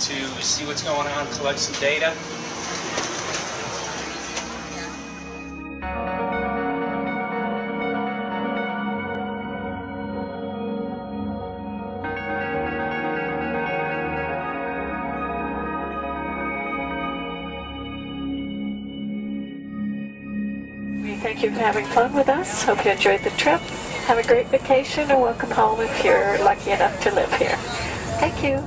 to see what's going on, collect some data. We thank you for having fun with us. Hope you enjoyed the trip. Have a great vacation and welcome home if you're lucky enough to live here. Thank you.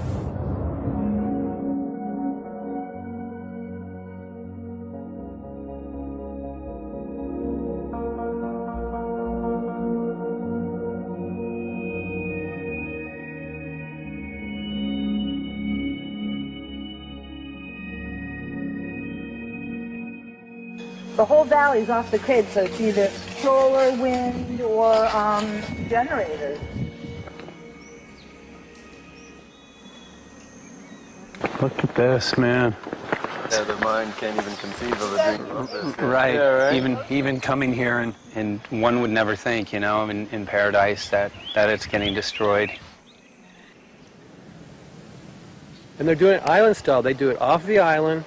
The whole valley's off the grid, so it's either solar, wind, or generators. Look at this, man. Yeah, the mind can't even conceive of a dream of this. Right. Yeah, right. Even coming here, and one would never think, you know, in paradise that it's getting destroyed. And they're doing it island style. They do it off the island,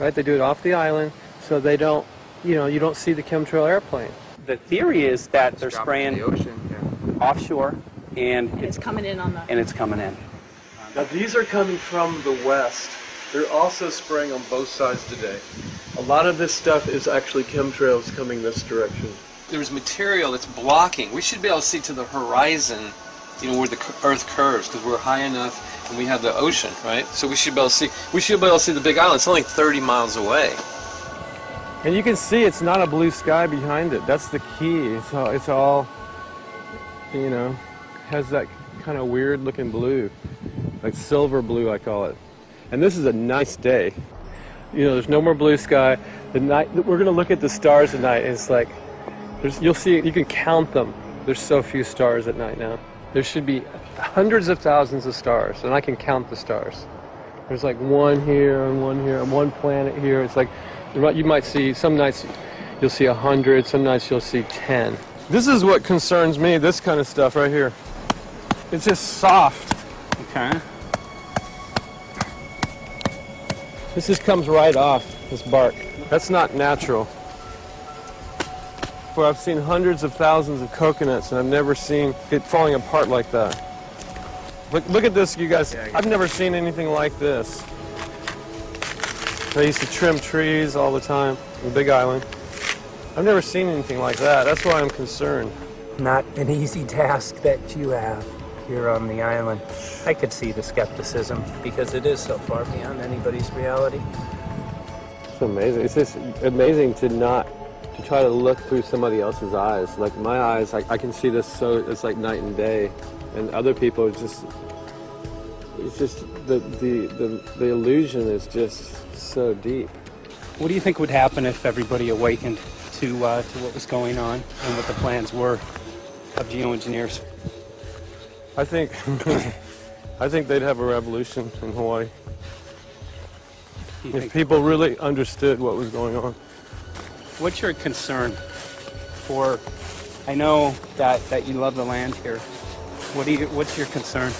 right? They do it off the island, so they don't, you know, you don't see the chemtrail airplane. The theory is that they're spraying The ocean, offshore, and It's coming in on the... and it's coming in. Now these are coming from the west. They're also spraying on both sides today. A lot of this stuff is actually chemtrails coming this direction. There's material that's blocking. We should be able to see to the horizon, you know, where the Earth curves, because we're high enough and we have the ocean, right? So we should be able to see. We should be able to see the Big Island. It's only 30 miles away. And you can see it's not a blue sky behind it. That's the key. It's all, you know, has that kind of weird looking blue, like silver blue I call it. And this is a nice day. You know, there's no more blue sky. The night we're gonna look at the stars at night, and it's like, you'll see, you can count them. There's so few stars at night now. There should be hundreds of thousands of stars, and I can count the stars. There's like one here and one here and one planet here. It's like, you might see, some nights you'll see 100, some nights you'll see 10. This is what concerns me, this kind of stuff right here. It's just soft. Okay. This just comes right off, this bark. That's not natural. For I've seen hundreds of thousands of coconuts and I've never seen it falling apart like that. Look at this, you guys. I've never seen anything like this. I used to trim trees all the time in Big Island. I've never seen anything like that. That's why I'm concerned. Not an easy task that you have here on the island. I could see the skepticism because it is so far beyond anybody's reality. It's amazing. It's just amazing to try to look through somebody else's eyes. Like my eyes, I can see this so it's like night and day, and other people it's just the illusion is just so deep. What do you think would happen if everybody awakened to what was going on and what the plans were of geoengineers? I think they'd have a revolution in Hawaii if people really understood what was going on. What's your concern for? I know that you love the land here. What's your concern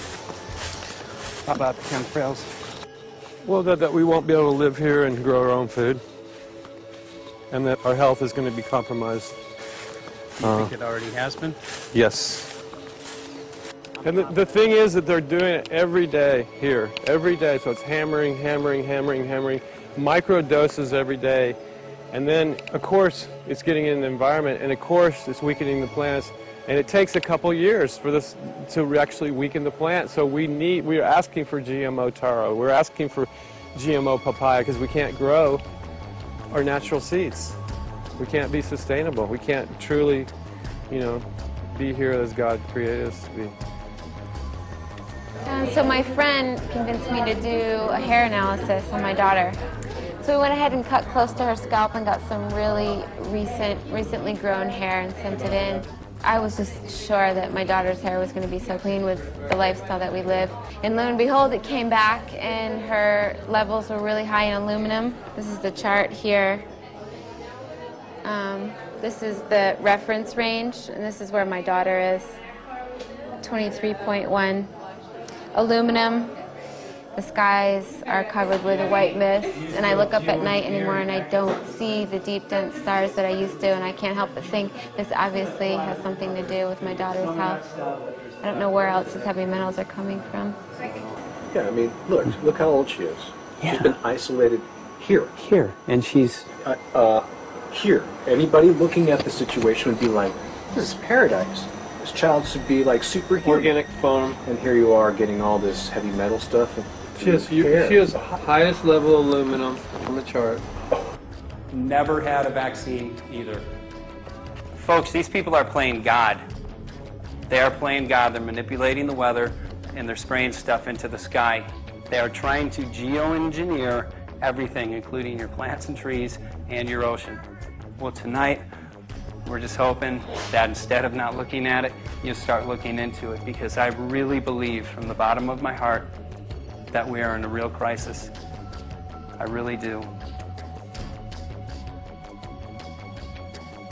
about the chemtrails? Well, that we won't be able to live here and grow our own food, and that our health is going to be compromised. Do you think it already has been? Yes. And the thing is that they're doing it every day here, every day. So it's hammering, hammering, hammering, hammering, micro doses every day. And then, of course, it's getting in the environment, and of course, it's weakening the plants. And it takes a couple years for this to actually weaken the plant. So we are asking for GMO taro. We're asking for GMO papaya because we can't grow our natural seeds. We can't be sustainable. We can't truly, you know, be here as God created us to be. So my friend convinced me to do a hair analysis on my daughter. So we went ahead and cut close to her scalp and got some really recently grown hair and sent it in. I was just sure that my daughter's hair was going to be so clean with the lifestyle that we live. And lo and behold, it came back and her levels were really high in aluminum. This is the chart here. This is the reference range, and this is where my daughter is. 23.1 aluminum, The skies are covered with a white mist, and I look up at night anymore and I don't see the deep, dense stars that I used to, and I can't help but think this obviously has something to do with my daughter's health. I don't know where else these heavy metals are coming from. Yeah, I mean, look how old she is. Yeah. She's been isolated here. Here, and she's... Here. Anybody looking at the situation would be like, this is paradise. This child should be like superhuman. Organic foam. And here you are getting all this heavy metal stuff. And She has highest level aluminum on the chart. Never had a vaccine either. Folks, these people are playing God. They are playing God. They're manipulating the weather, and they're spraying stuff into the sky. They are trying to geoengineer everything, including your plants and trees and your ocean. Well, tonight, we're just hoping that instead of not looking at it, you start looking into it, because I really believe from the bottom of my heart that we are in a real crisis. I really do.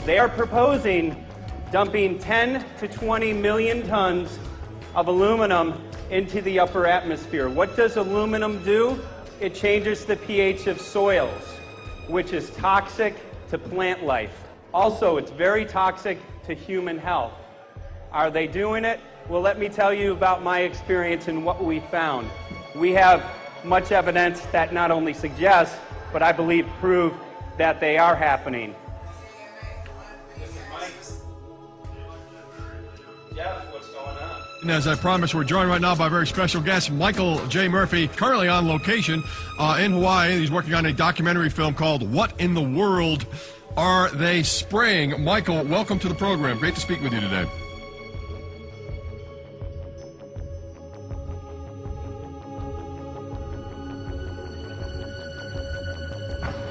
They are proposing dumping 10 to 20 million tons of aluminum into the upper atmosphere. What does aluminum do? It changes the pH of soils, which is toxic to plant life. Also, it's very toxic to human health. Are they doing it? Well, let me tell you about my experience and what we found. We have much evidence that not only suggests, but I believe prove that they are happening. Jeff, what's going on? And as I promised, we're joined right now by a very special guest, Michael J. Murphy, currently on location in Hawaii. He's working on a documentary film called What in the World Are They Spraying? Michael, welcome to the program. Great to speak with you today.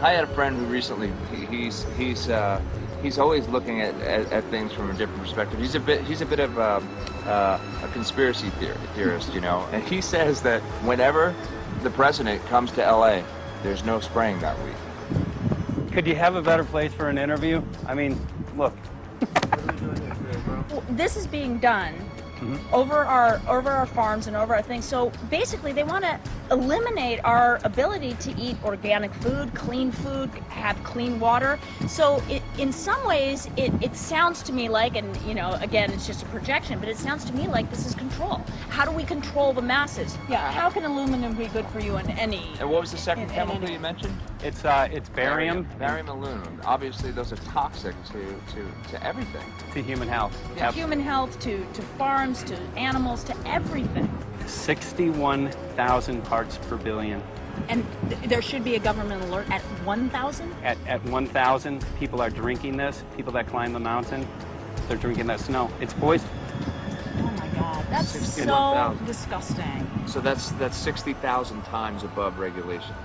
I had a friend who recently, he's always looking at things from a different perspective. He's a bit of a conspiracy theorist, you know, and he says that whenever the president comes to LA, there's no spraying that week. Could you have a better place for an interview? I mean, look. Well, this is being done over our farms and over our things. So basically, they want to eliminate our ability to eat organic food, have clean water. So in some ways, it sounds to me like, and you know, again, it's just a projection, but it sounds to me like this is control. How do we control the masses? Yeah. How can aluminum be good for you in any? And what was the second chemical you mentioned? It's barium. Barium aluminum. Obviously, those are toxic to everything. To human health. To human health, to farms, to animals, to everything. 61,000 parts per billion. And there should be a government alert at 1,000? At 1,000, people are drinking this. People that climb the mountain, they're drinking that snow. It's poison. Oh my God, that's so disgusting. So that's 60,000 times above regulation.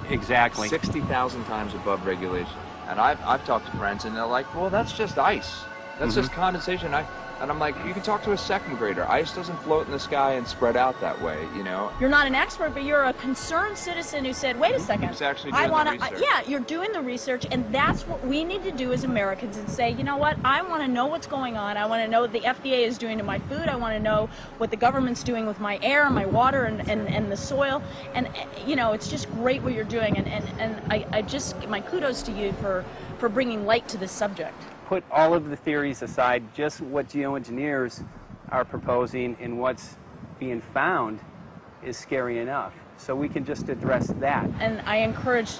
Exactly. 60,000 times above regulation. And I've talked to friends, and they're like, well, that's just ice. That's just condensation. And I'm like, you can talk to a second grader. Ice doesn't float in the sky and spread out that way, you know? You're not an expert, but you're a concerned citizen who said, wait a second. Who's actually doing the research. Yeah, you're doing the research, and that's what we need to do as Americans and say, you know what, I want to know what's going on. I want to know what the FDA is doing to my food. I want to know what the government's doing with my air, my water, and the soil. And, you know, it's just great what you're doing, and I just, my kudos to you for bringing light to this subject. Put all of the theories aside, just what geoengineers are proposing and what's being found is scary enough. So we can just address that. And I encourage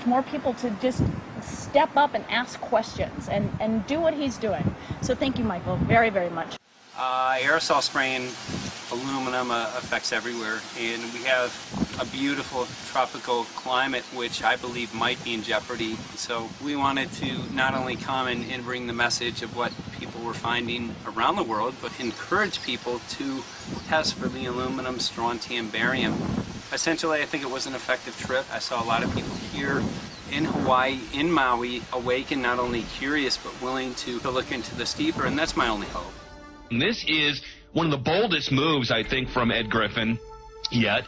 more people to just step up and ask questions and do what he's doing. So thank you, Michael, very, very much. Aerosol spraying aluminum affects everywhere, and we have a beautiful tropical climate which I believe might be in jeopardy. So we wanted to not only come and bring the message of what people were finding around the world, but encourage people to test for the aluminum, strontium, barium. Essentially, I think it was an effective trip. I saw a lot of people here in Hawaii, in Maui, awake and not only curious, but willing to look into this deeper, and that's my only hope. This is one of the boldest moves, I think, from Ed Griffin yet.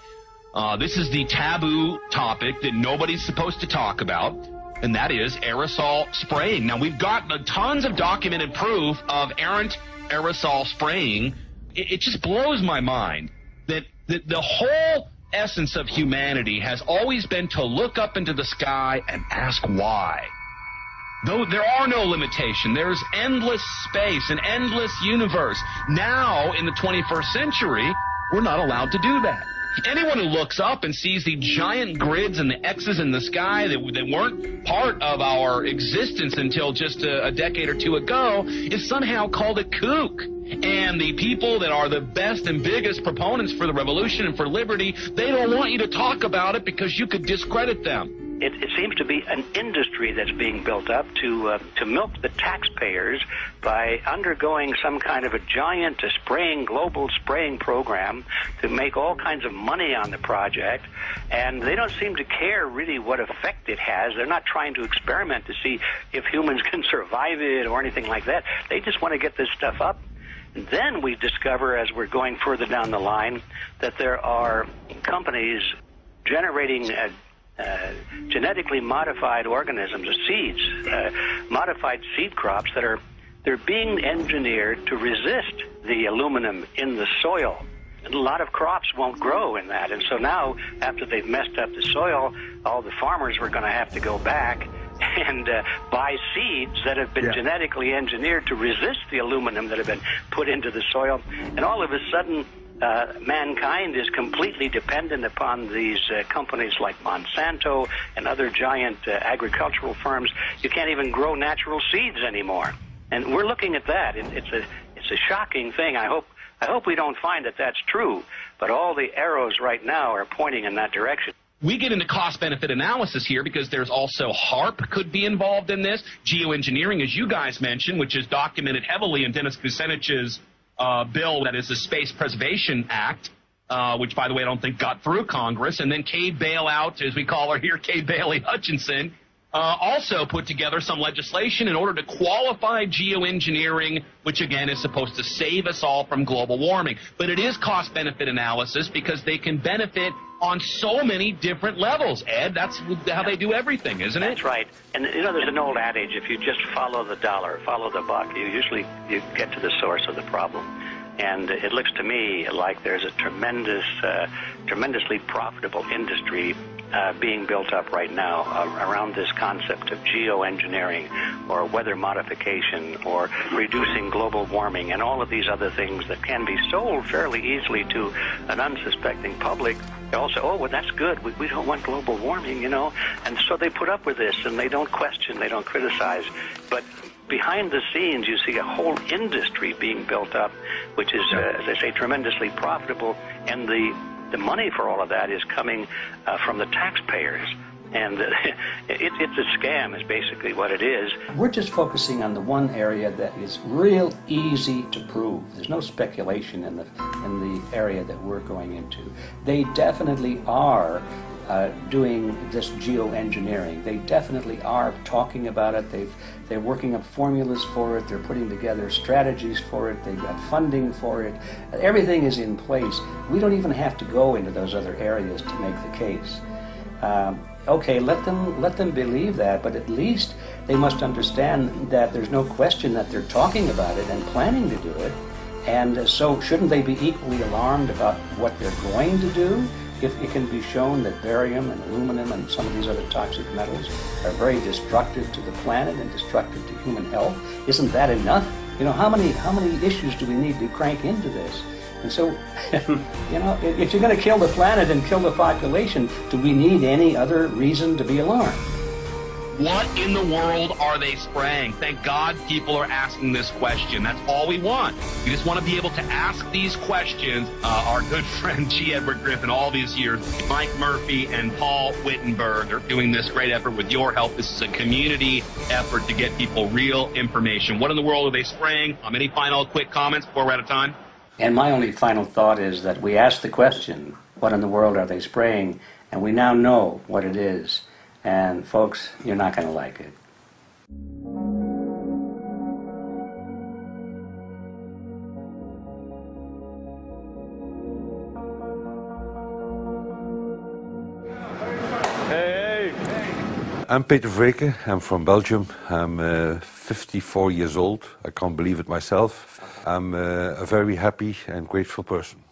This is the taboo topic that nobody's supposed to talk about, and that is aerosol spraying. Now, we've got tons of documented proof of errant aerosol spraying. It just blows my mind that the whole essence of humanity has always been to look up into the sky and ask why. Though there are no limitations, there's endless space, an endless universe. Now, in the 21st century, we're not allowed to do that. Anyone who looks up and sees the giant grids and the X's in the sky that weren't part of our existence until just a decade or two ago is somehow called a kook. And the people that are the best and biggest proponents for the revolution and for liberty, they don't want you to talk about it because you could discredit them. It seems to be an industry that's being built up to milk the taxpayers by undergoing some kind of a giant global spraying program to make all kinds of money on the project. And they don't seem to care really what effect it has. They're not trying to experiment to see if humans can survive it or anything like that. They just want to get this stuff up. And then we discover, as we're going further down the line, that there are companies generating genetically modified organisms, seeds, modified seed crops they're being engineered to resist the aluminum in the soil. And a lot of crops won't grow in that. And so now, after they've messed up the soil, all the farmers were going to have to go back and buy seeds that have been genetically engineered to resist the aluminum that have been put into the soil. And all of a sudden, mankind is completely dependent upon these companies like Monsanto and other giant agricultural firms. You can't even grow natural seeds anymore. And we're looking at that. It's a shocking thing. I hope we don't find that that's true. But all the arrows right now are pointing in that direction. We get into cost-benefit analysis here because there's also HAARP could be involved in this. Geoengineering, as you guys mentioned, which is documented heavily in Dennis Kucinich's bill, that is the Space Preservation Act, which, by the way, I don't think got through Congress. And then Kay Bailout, as we call her here, Kay Bailey Hutchinson, also put together some legislation in order to qualify geoengineering, which, again, is supposed to save us all from global warming. But it is cost-benefit analysis because they can benefit on so many different levels. Ed, that's how they do everything, isn't it? That's right. And, you know, there's an old adage, if you just follow the dollar, follow the buck, you get to the source of the problem. And it looks to me like there's a tremendously profitable industry being built up right now around this concept of geoengineering or weather modification or reducing global warming and all of these other things that can be sold fairly easily to an unsuspecting public. They all say, oh, well, that's good. We don't want global warming, you know. And so they put up with this, and they don't question, they don't criticize. But behind the scenes, you see a whole industry being built up, which is, as I say, tremendously profitable. And the money for all of that is coming from the taxpayers. And it's a scam is basically what it is. We're just focusing on the one area that is real easy to prove. There's no speculation in the area that we're going into. They definitely are doing this geoengineering. They definitely are talking about it. They're working up formulas for it. They're putting together strategies for it. They've got funding for it. Everything is in place. We don't even have to go into those other areas to make the case. Okay, let them believe that, but at least they must understand that there's no question that they're talking about it and planning to do it. And so shouldn't they be equally alarmed about what they're going to do if it can be shown that barium and aluminum and some of these other toxic metals are very destructive to the planet and destructive to human health? Isn't that enough? You know, how many issues do we need to crank into this? And so, you know, if you're going to kill the planet and kill the population, do we need any other reason to be alarmed? What in the world are they spraying? Thank God people are asking this question. That's all we want. We just want to be able to ask these questions. Our good friend G. Edward Griffin, all these years, Mike Murphy and Paul Wittenberg are doing this great effort with your help. This is a community effort to get people real information. What in the world are they spraying? Any final quick comments before we're out of time? And my only final thought is that we asked the question, what in the world are they spraying? And we now know what it is. And folks, you're not going to like it. I'm Peter Vreken. I'm from Belgium. I'm 54 years old. I can't believe it myself. I'm a very happy and grateful person.